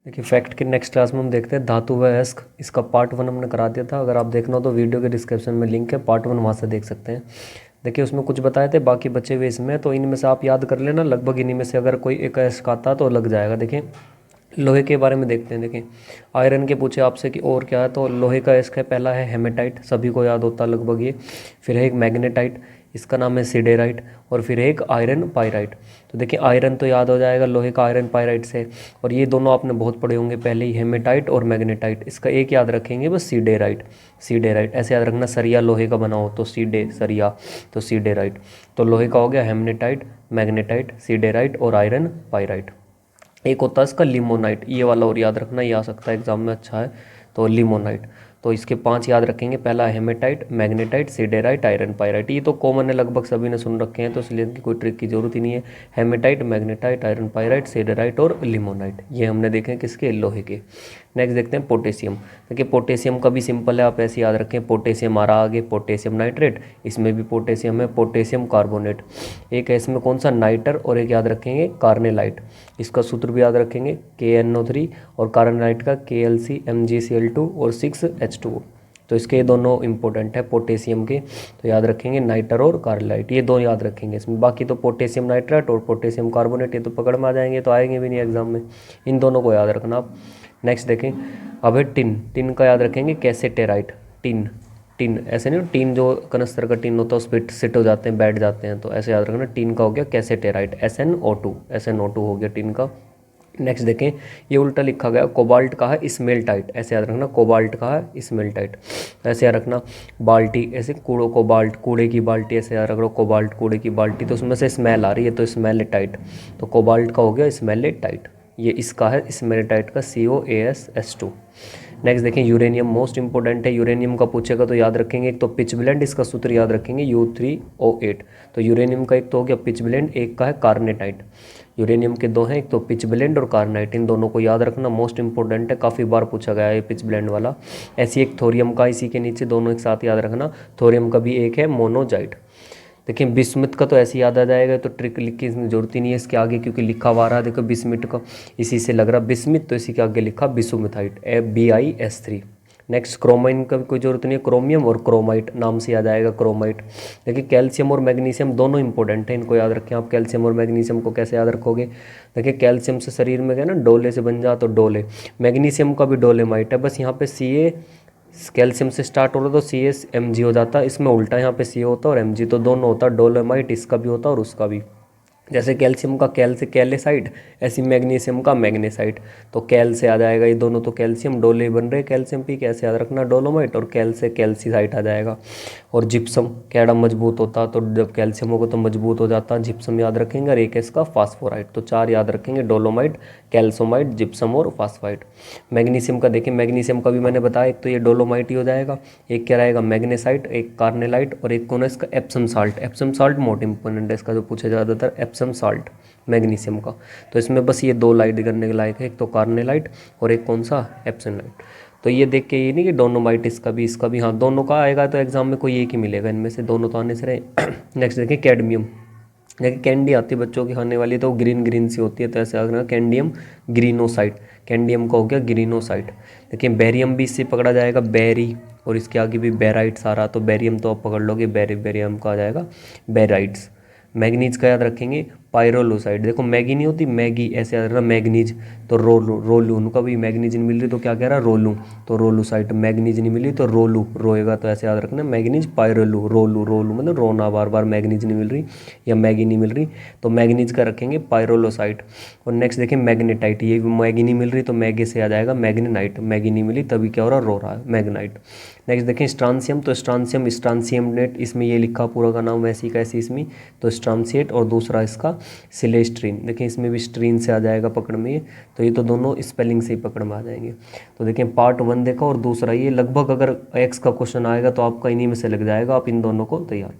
देखिए फैक्ट के next class में हम देखते हैं धातु व अयस्क, इसका पार्ट 1 हमने करा दिया था। अगर आप देखना हो तो वीडियो के डिस्क्रिप्शन में लिंक है, पार्ट 1 वहाँ से देख सकते हैं। देखिए उसमें कुछ बताए थे, बाकी बचे हुए इसमें, तो इनमें से आप याद कर लेना, लगभग इन्हीं में से अगर कोई एक अयस्क आता तो लग जाएगा। देखिए लोहे के बारे में देखते हैं। देखिए आयरन के पूछे आपसे कि और क्या है, तो लोहे का अयस्क है, पहला है हेमेटाइट, सभी को याद होता है लगभग ये। फिर है एक मैग्नेटाइट, इसका नाम है सिडेराइट। और फिर है एक आयरन पाइराइट। तो देखिए आयरन तो याद हो जाएगा लोहे का आयरन पाइराइट से, और ये दोनों आपने बहुत पढ़े होंगे पहले ही, हेमेटाइट और मैग्नेटाइट। इसका एक याद रखेंगे बस, सिडेराइट। सिडेराइट ऐसे याद रखना, सरिया लोहे का बना हो तो सीडे सरिया, तो सिडेराइट। तो लोहे का हो गया हेमनेटाइट, मैग्नेटाइट, सिडेराइट और आयरन पाइराइट। एक होता है इसका लिमोनाइट, ये वाला और याद रखना, ये आ सकता है एग्जाम में, अच्छा है। तो लिमोनाइट, तो इसके 5 याद रखेंगे, पहला hematite, magnetite, siderite, iron pyrite. ये तो कॉमन है, लगभग सभी ने सुन रखे हैं, तो इसलिए इनकी कोई ट्रिक की जरूरत ही नहीं है। Hematite, magnetite, iron pyrite, siderite और लिमोनाइट, ये हमने देखे हैं किसके, लोहे के। नेक्स्ट देखते हैं पोटेशियम। देखिए पोटेशियम का भी सिंपल है, आप ऐसे याद रखें, पोटेशियम आ रहा आगे, पोटेशियम नाइट्रेट, इसमें भी पोटेशियम है, पोटेशियम कार्बोनेट। एक है इसमें कौन सा, नाइटर, और एक याद रखेंगे कार्नेलाइट। इसका सूत्र भी याद रखेंगे, KNO3, और कार्नेलाइट का KLCMgCl2 और 6H2O। तो इसके ये दोनों इंपॉर्टेंट है पोटेशियम के, तो याद रखेंगे नाइटर और कार्नेलाइट, ये दो याद रखेंगे इसमें। बाकी तो पोटेशियम नाइट्रेट और पोटेशियम कार्बोनेट ये तो पकड़ में आ जाएंगे, तो आएंगे भी नहीं एग्जाम में, इन दोनों को याद रखना आप। नेक्स्ट देखें, अब है टिन। टिन का याद रखेंगे कैसेटेराइट। टिन, टिन ऐसे नहीं, टिन जो कनस्तर का टिन होता है उस पर सिट हो जाते हैं, बैठ जाते हैं, तो ऐसे याद रखना। टिन का हो गया कैसेटेराइट, SnO2 हो गया टिन का। नेक्स्ट देखें, ये उल्टा लिखा गया, कोबाल्ट का है स्मेल्टाइट, ऐसे याद रखना, कोबाल्ट का है स्मेल्टाइट, ऐसे याद रखना। बाल्टी, ऐसे कूड़ो कोबाल्ट, कूड़े की बाल्टी, ऐसे याद रखो, कोबाल्ट कूड़े की बाल्टी, तो उसमें से स्मेल आ रही है तो स्मेलेटाइट, तो कोबाल्ट का हो गया स्मेलेटाइट। ये इसका है स्मेलेटाइट का COASS2। नेक्स्ट देखें, यूरेनियम मोस्ट इंपॉर्टेंट है, यूरेनियम का पूछेगा तो याद रखेंगे, एक तो पिच ब्लेंड, इसका सूत्र याद रखेंगे U3O8। तो यूरेनियम का एक तो हो गया पिच ब्लेंड, एक का है कार्नेटाइट। यूरेनियम के दो हैं, एक तो पिच ब्लेंड और कार्नाइट, इन दोनों को याद रखना, मोस्ट इंपॉर्टेंट है, काफ़ी बार पूछा गया है ये पिच ब्लेंड वाला। ऐसी एक थोरियम का, इसी के नीचे दोनों एक साथ याद रखना, थोरियम का भी एक है मोनोजाइट। देखिए बिस्मिथ का तो ऐसे याद आ जाएगा, तो ट्रिक लिख की इसमें जरूरत ही नहीं है इसके आगे, क्योंकि लिखा हुआ रहा, देखो बिस्मिथ का इसी से लग रहा बिस्मिथ, तो इसी के आगे लिखा बिसुमिथाइट, BIS3। नेक्स्ट क्रोमाइन का भी कोई जरूरत नहीं है, क्रोमियम और क्रोमाइट नाम से याद आएगा, क्रोमाइट। देखिए कैल्शियम और मैग्नीशियम दोनों इंपॉर्टेंट हैं, इनको याद रखें आप। कैल्शियम और मैग्नीशियम को कैसे याद रखोगे, देखिए कैल्शियम से शरीर में गया ना, डोले से बन जा तो डोले, मैग्नीशियम का भी डोलेमाइट है, बस यहाँ पे Ca कैल्शियम से स्टार्ट हो रहा तो CSMg हो जाता, इसमें उल्टा यहाँ पे Ca होता और Mg, तो दोनों होता, डोलेमाइट इसका भी होता और उसका भी। जैसे कैल्शियम का कैल से कैलेसाइट, ऐसी मैग्नीशियम का मैग्नेसाइट, तो कैल से आ जाएगा, ये दोनों तो कैल्शियम डोले बन रहे कैल्शियम पी, कैसे याद रखना, डोलोमाइट, और कैल से कैल्सीसाइट आ जाएगा। और जिप्सम, कैड़ा मजबूत होता, तो जब कैल्शियम होगा तो मजबूत हो जाता, जिप्सम याद रखेंगे, और एक है इसका फास्फोराइट, तो 4 याद रखेंगे, डोलोमाइट, कैल्सोमाइट, जिप्सम और फास्फाइट। मैग्नीशियम का देखिए, मैग्नीशियम का भी मैंने बताया, एक तो ये डोलोमाइट ही हो जाएगा, एक क्या रहेगा मैग्नेसाइट, एक कार्नेलाइट, और एक कौन है इसका Epsom salt. Epsom salt most important है इसका, जो पूछा ज़्यादातर, एप्सम साल्ट मैग्नीशियम का। तो इसमें बस ये 2 लाइट करने के लायक है, एक तो कार्नेलाइट और एक कौन सा, एप्सम लाइट। तो ये देख के ये नहीं कि डोनोमाइट, इसका भी हाँ, दोनों का आएगा तो एग्जाम में कोई एक ही मिलेगा, इनमें से दोनों तो आने से रहे। नेक्स्ट देखिए कैडमियम। देखिए कैंडी आती है बच्चों की खाने वाली, तो ग्रीन ग्रीन सी होती है, तो ऐसे आगे कैंडियम ग्रीनोसाइट, कैंडियम का हो गया ग्रीनोसाइट। देखिए बैरियम भी इससे पकड़ा जाएगा, बैरी, और इसके आगे भी बैराइट सारा, तो बैरियम तो आप पकड़ लोगे, बैरियम का आ जाएगा बैराइट्स। मैग्नीज का याद रखेंगे, पायरोलोसाइड। देखो मैगी नहीं होती, मैगी ऐसे याद रखना, मैग्नीज, तो रोलू, उनका भी मैग्नीज नहीं मिल रही तो क्या कह रहा, रोलू, तो रोलूसाइड। मैग्नीज नहीं मिली तो रोलू, रोएगा, तो ऐसे याद रखना, मैग्नीज, पायरोलू, रोलू मतलब रोना, बार बार मैग्नीज नहीं मिल रही या मैगी नहीं मिल रही, तो मैग्नीज का रखेंगे पायरोलोसाइड। और नेक्स्ट देखें मैग्नेटाइट, ये मैगी नहीं मिल रही तो मैगे से आ जाएगा मैग्नेनाइट, मैगी नहीं मिली तभी क्या हो रहा, रो रहा है, मैग्नाइट। नेक्स्ट देखें स्ट्रांसियम, तो स्ट्रांसियम नेट, इसमें ये लिखा पूरा का नाम वैसी का ऐसी इसमें, तो स्ट्रांसिएट, और दूसरा इसका सिलेस्ट्रीन। देखिए इसमें भी स्ट्रीन से आ जाएगा पकड़ में, तो ये तो दोनों स्पेलिंग से ही पकड़ में आ जाएंगे। तो देखें पार्ट 1 देखा, और दूसरा ये लगभग अगर एक्स का क्वेश्चन आएगा तो आपका इन्हीं में से लग जाएगा, आप इन दोनों को तैयार